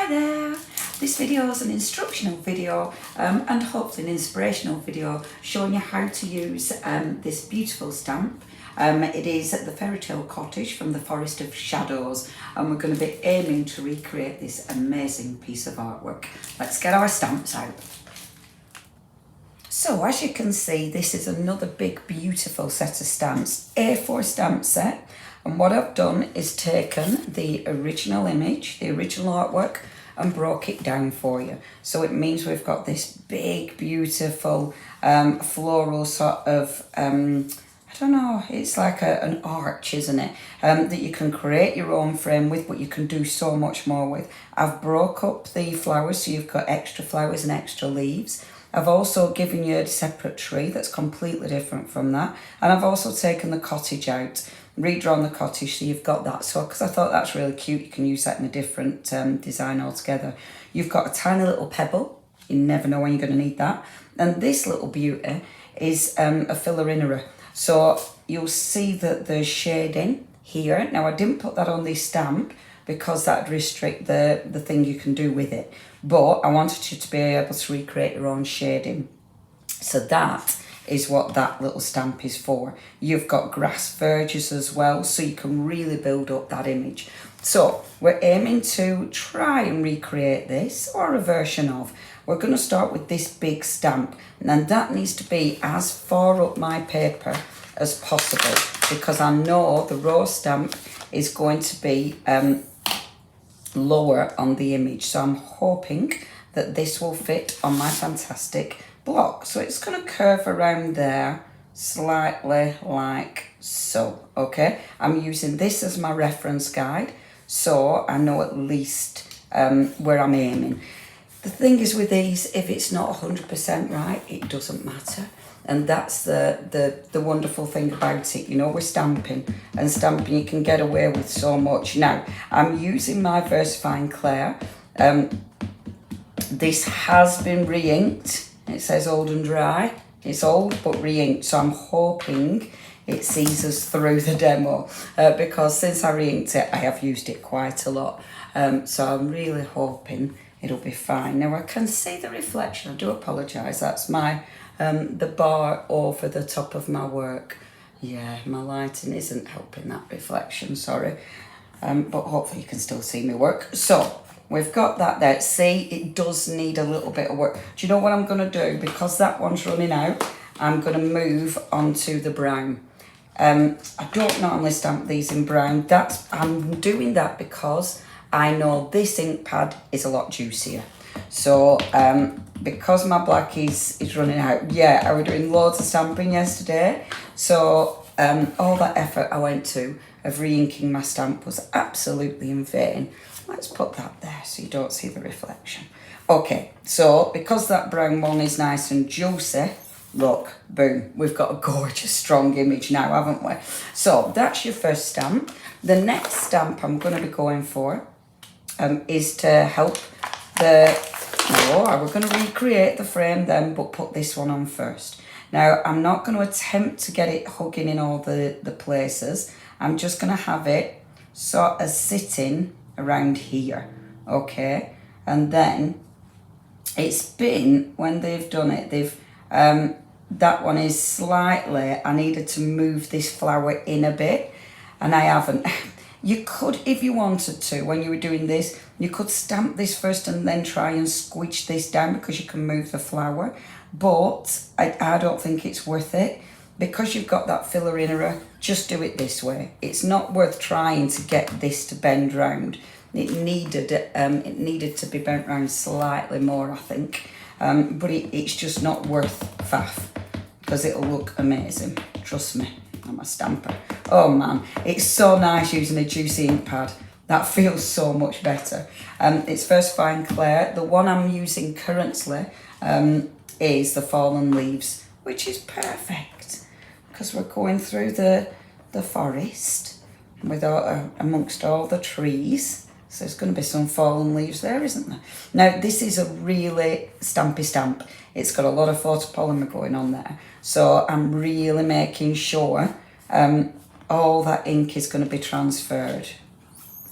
there! This video is an instructional video and hopefully an inspirational video showing you how to use this beautiful stamp. It is at the Fairytale Cottage from the Forest of Shadows, and we're going to be aiming to recreate this amazing piece of artwork. Let's get our stamps out. So as you can see, this is another big beautiful set of stamps, A4 stamp set, and what I've done is taken the original image, the original artwork, and broke it down for you. So it means we've got this big beautiful floral sort of I don't know, it's like an arch, isn't it? That you can create your own frame with, but you can do so much more with. I've broke up the flowers so you've got extra flowers and extra leaves. I've also given you a separate tree that's completely different from that. And I've also taken the cottage out, redrawn the cottage so you've got that. So, because I thought that's really cute, you can use that in a different design altogether. You've got a tiny little pebble. You never know when you're going to need that. And this little beauty is a filler. So you'll see that there's shading here. Now I didn't put that on this stamp because that'd restrict the thing you can do with it. But I wanted you to be able to recreate your own shading. So that is what that little stamp is for. You've got grass verges as well, so you can really build up that image. So we're aiming to try and recreate this, or a version of. We're going to start with this big stamp, and that needs to be as far up my paper as possible, because I know the raw stamp is going to be lower on the image. So I'm hoping that this will fit on my fantastic block. So it's going to curve around there slightly like so. Okay, I'm using this as my reference guide, so I know at least where I'm aiming. The thing is with these, if it's not 100% right, it doesn't matter. And that's the wonderful thing about it. You know, we're stamping, and stamping you can get away with so much. Now, I'm using my VersaFine Clair. This has been re-inked. It says old and dry. It's old but re-inked, so I'm hoping it sees us through the demo because since I re-inked it, I have used it quite a lot. So I'm really hoping it'll be fine. Now I can see the reflection. I do apologise. That's my the bar over the top of my work. Yeah, my lighting isn't helping that reflection, sorry. But hopefully you can still see me work. So we've got that there. See, it does need a little bit of work. Do you know what I'm going to do? Because that one's running out, I'm going to move on to the brown. I don't normally stamp these in brown. I'm doing that because I know this ink pad is a lot juicier. So because my black is running out, yeah, I was doing loads of stamping yesterday. So all that effort I went to of re-inking my stamp was absolutely in vain. Let's put that there so you don't see the reflection. Okay, so because that brown one is nice and juicy, look, boom, we've got a gorgeous strong image now, haven't we? So that's your first stamp. The next stamp I'm going to be going for is to help we're going to recreate the frame then, but put this one on first. Now, I'm not going to attempt to get it hugging in all the places. I'm just going to have it sort of sitting around here, okay? And then it's been, when they've done it, that one is slightly, I needed to move this flower in a bit, and I haven't. You could, if you wanted to, when you were doing this, you could stamp this first and then try and squidge this down because you can move the flower. But I don't think it's worth it. Because you've got that filler inner, just do it this way. It's not worth trying to get this to bend round. It needed to be bent round slightly more, I think. But it's just not worth faff because it'll look amazing. Trust me. I'm a stamper. Oh man, it's so nice using a juicy ink pad. That feels so much better. It's VersaFine Clair. The one I'm using currently is the Fallen Leaves, which is perfect because we're going through the forest with amongst all the trees. So there's going to be some fallen leaves there, isn't there? Now, this is a really stampy stamp. It's got a lot of photopolymer going on there. So I'm really making sure all that ink is going to be transferred.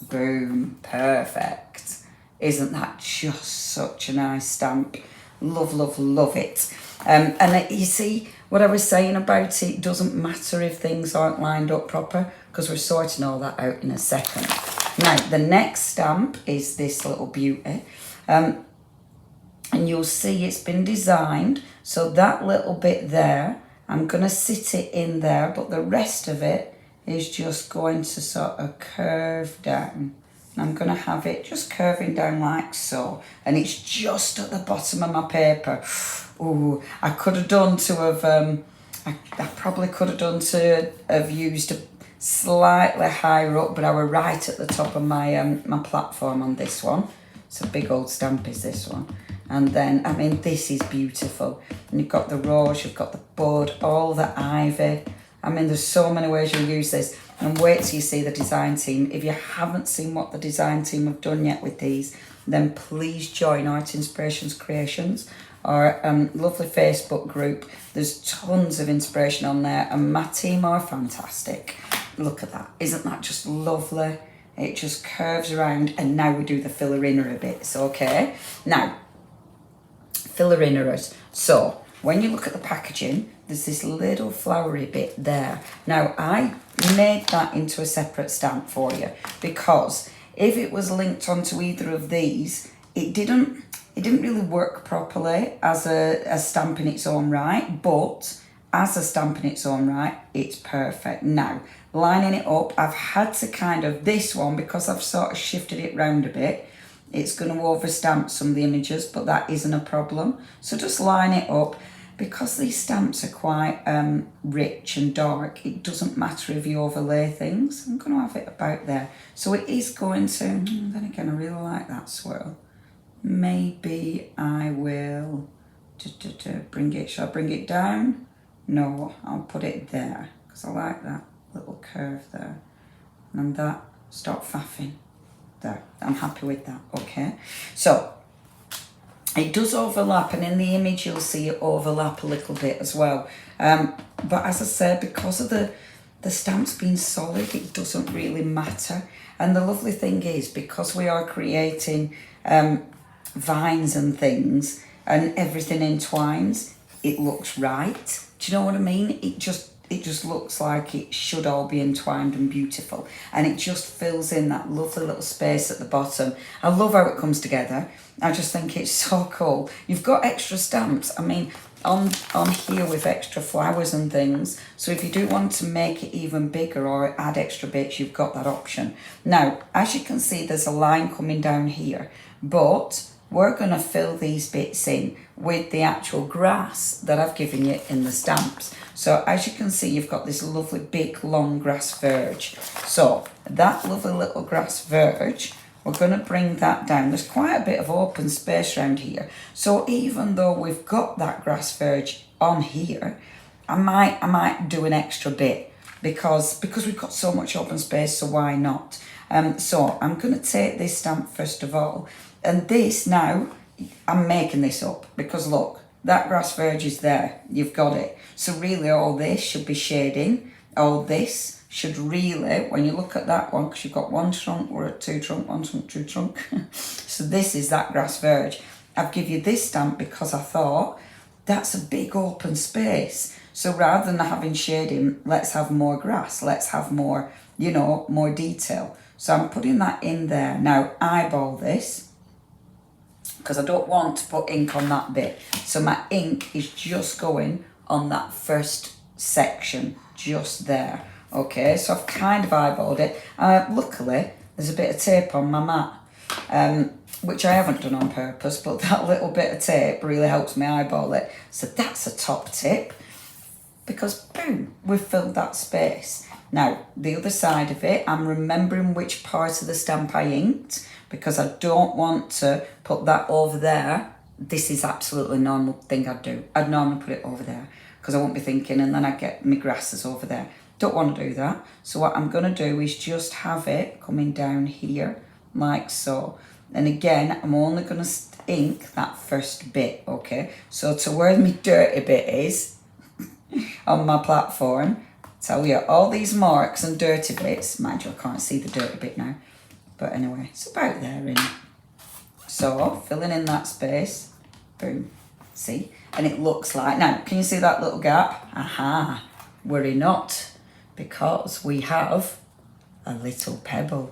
Boom, perfect. Isn't that just such a nice stamp? Love, love, love it. You see what I was saying about it doesn't matter if things aren't lined up proper, because we're sorting all that out in a second. Now, the next stamp is this little beauty. And you'll see it's been designed, so that little bit there, I'm going to sit it in there, but the rest of it is just going to sort of curve down. I'm going to have it just curving down like so. And it's just at the bottom of my paper. Ooh, I could have done to have, I probably could have done to have used a slightly higher up, but I were right at the top of my my platform on this one. It's a big old stamp is this one. And then, I mean, this is beautiful. And you've got the rose, you've got the bud, all the ivy. I mean, there's so many ways you'll use this. And wait till you see the design team. If you haven't seen what the design team have done yet with these, then please join Art Inspirations Creations, our lovely Facebook group. There's tons of inspiration on there, and my team are fantastic. Look at that. Isn't that just lovely? It just curves around, and now we do the filler inner bits, okay? Now, filler inners. So, when you look at the packaging, there's this little flowery bit there. Now, I made that into a separate stamp for you, because if it was linked onto either of these, it didn't really work properly as a stamp in its own right, but as a stamp in its own right, it's perfect. Now, lining it up, I've had to kind of, this one, because I've sort of shifted it round a bit, it's going to overstamp some of the images, but that isn't a problem. So just line it up. Because these stamps are quite rich and dark, it doesn't matter if you overlay things. I'm going to have it about there. So it is going to, then again, I really like that swirl. Maybe I will bring it, shall I bring it down? No, I'll put it there, because I like that little curve there. And that, stop faffing. There, I'm happy with that, okay? So, it does overlap, and in the image you'll see it overlap a little bit as well. But as I said, because of the stamps being solid, it doesn't really matter. And the lovely thing is, because we are creating vines and things, and everything entwines, it looks right. Do you know what I mean? It just looks like it should all be entwined and beautiful. And it just fills in that lovely little space at the bottom. I love how it comes together. I just think it's so cool. You've got extra stamps. I mean, on here with extra flowers and things. So if you do want to make it even bigger or add extra bits, you've got that option. Now, as you can see, there's a line coming down here. But we're going to fill these bits in with the actual grass that I've given you in the stamps. So as you can see, you've got this lovely big long grass verge. So that lovely little grass verge, we're going to bring that down. There's quite a bit of open space around here. So even though we've got that grass verge on here, I might do an extra bit because we've got so much open space, so why not? So I'm going to take this stamp first of all. And this now, I'm making this up because look, that grass verge is there. You've got it. So really all this should be shading. All this should really, when you look at that one, because you've got one trunk, we're at two trunk, one trunk, two trunk. So this is that grass verge. I've given you this stamp because I thought that's a big open space. So rather than having shading, let's have more grass. Let's have more, you know, more detail. So I'm putting that in there. Now eyeball this, because I don't want to put ink on that bit. So my ink is just going on that first section, just there. Okay, so I've kind of eyeballed it. Luckily, there's a bit of tape on my mat, which I haven't done on purpose, but that little bit of tape really helps me eyeball it. So that's a top tip, because boom, we've filled that space. Now, the other side of it, I'm remembering which part of the stamp I inked, because I don't want to put that over there. This is absolutely a normal thing I'd do. I'd normally put it over there because I won't be thinking, and then I'd get my grasses over there. Don't want to do that. So what I'm going to do is just have it coming down here like so. And again, I'm only going to ink that first bit, okay? So to where my dirty bit is on my platform, tell you all these marks and dirty bits. Mind you, I can't see the dirty bit now. But anyway, it's about there, isn't it? So filling in that space, boom, see? And it looks like, now can you see that little gap? Aha, worry not, because we have a little pebble.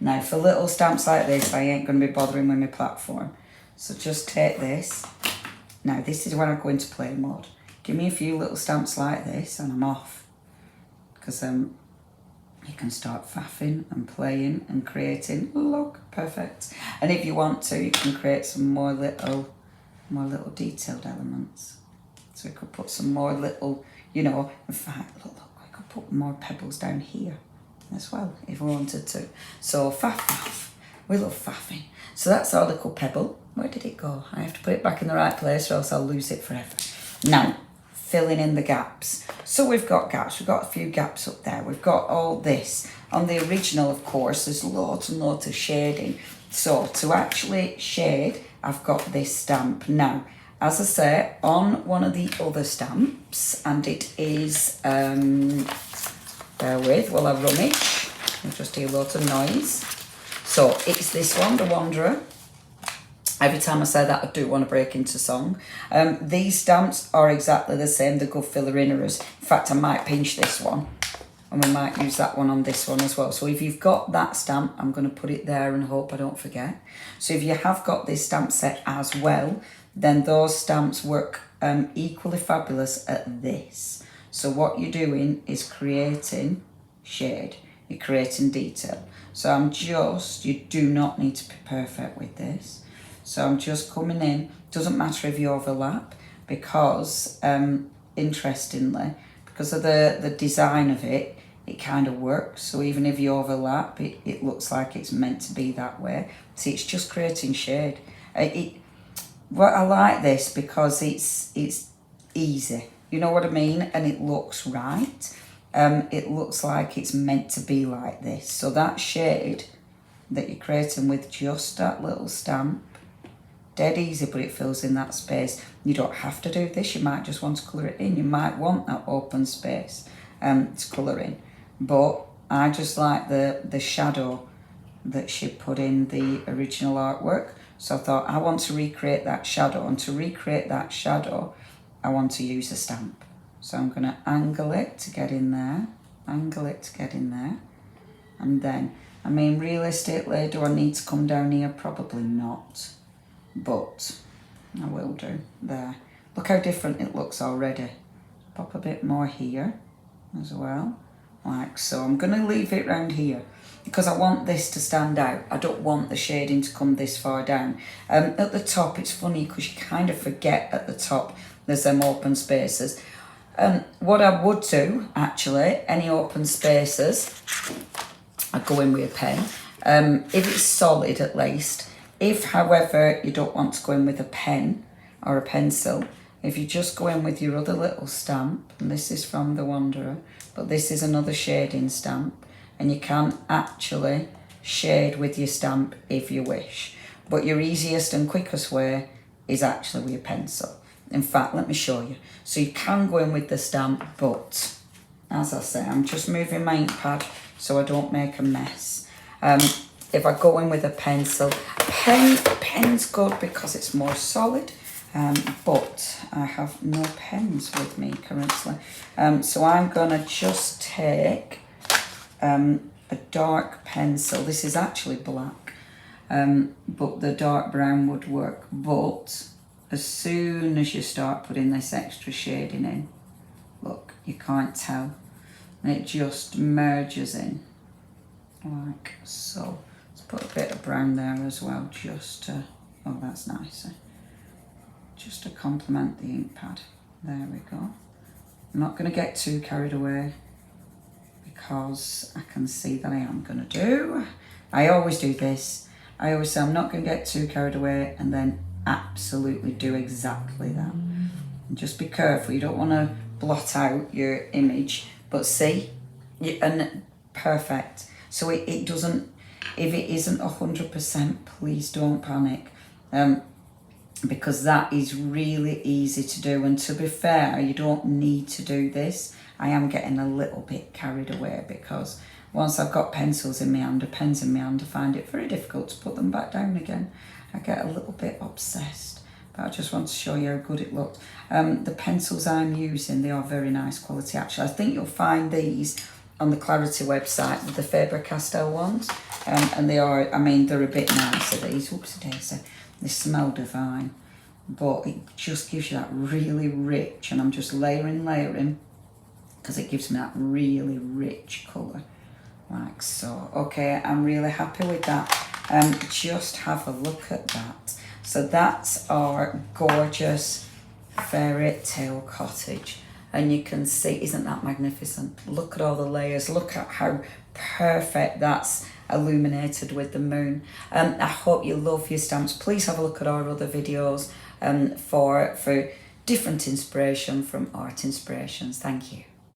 Now for little stamps like this, I ain't going to be bothering with my platform. So just take this. Now this is when I go into play mode. Give me a few little stamps like this and I'm off. Because you can start faffing and playing and creating. Look, perfect. And if you want to, you can create some more little detailed elements. So we could put some more little, you know, in fact, look, we could put more pebbles down here as well if we wanted to. So faff, we love faffing. So that's our little pebble. Where did it go? I have to put it back in the right place or else I'll lose it forever. Now, filling in the gaps. So we've got gaps, we've got a few gaps up there. We've got all this. On the original, of course, there's loads and loads of shading. So to actually shade, I've got this stamp. Now, as I say, on one of the other stamps, and it is, bear with while I rummage. You'll just hear lots of noise. So it's this one, The Wanderer. Every time I say that, I do want to break into song. These stamps are exactly the same. They're good filler inners. In fact, I might pinch this one. And we might use that one on this one as well. So if you've got that stamp, I'm going to put it there and hope I don't forget. So if you have got this stamp set as well, then those stamps work equally fabulous at this. So what you're doing is creating shade. You're creating detail. So you do not need to be perfect with this. So I'm just coming in. Doesn't matter if you overlap because, interestingly, because of the design of it, it kind of works. So even if you overlap, it looks like it's meant to be that way. See, it's just creating shade. Well, I like this because it's easy. You know what I mean? And it looks right. It looks like it's meant to be like this. So that shade that you're creating with just that little stamp, dead easy, but it fills in that space. You don't have to do this. You might just want to colour it in. You might want that open space to colour in. But I just like the shadow that she put in the original artwork. So I thought I want to recreate that shadow. And to recreate that shadow, I want to use a stamp. So I'm going to angle it to get in there. Angle it to get in there. And then, I mean, realistically, do I need to come down here? Probably not. But I will do there. Look how different it looks already. Pop a bit more here as well, like so. I'm going to leave it round here because I want this to stand out. I don't want the shading to come this far down. At the top, it's funny because you kind of forget at the top there's them open spaces. What I would do, actually, any open spaces, I go in with a pen. If it's solid at least. If, however, you don't want to go in with a pen or a pencil, if you just go in with your other little stamp, and this is from The Wanderer, but this is another shading stamp, and you can actually shade with your stamp if you wish. But your easiest and quickest way is actually with a pencil. In fact, let me show you. So you can go in with the stamp, but as I say, I'm just moving my ink pad so I don't make a mess. If I go in with a pencil, pen's good because it's more solid, but I have no pens with me currently. So I'm gonna just take a dark pencil. This is actually black, but the dark brown would work. But as soon as you start putting this extra shading in, look, you can't tell, and it just merges in like so. Put a bit of brown there as well, just to, oh, that's nicer. Just to complement the ink pad. There we go. I'm not going to get too carried away because I can see that I am going to do. I always do this. I always say I'm not going to get too carried away and then absolutely do exactly that. And just be careful. You don't want to blot out your image, but see, and perfect. So it doesn't. If it isn't 100%, please don't panic, because that is really easy to do. And to be fair, you don't need to do this. I am getting a little bit carried away because once I've got pencils in my hand or pens in my hand, I find it very difficult to put them back down again. I get a little bit obsessed, but I just want to show you how good it looked. The pencils I'm using, they are very nice quality actually. I think you'll find these on the Clarity website, the Faber-Castell ones, and they are, I mean, they're a bit nicer, these. Whoops, daisy. They smell divine, but it just gives you that really rich, and I'm just layering, because it gives me that really rich colour, like so. Okay, I'm really happy with that. Just have a look at that. So that's our gorgeous Fairytale Cottage. And you can see, isn't that magnificent? Look at all the layers. Look at how perfect that's illuminated with the moon. I hope you love your stamps. Please have a look at our other videos for different inspiration from Art Inspirations. Thank you.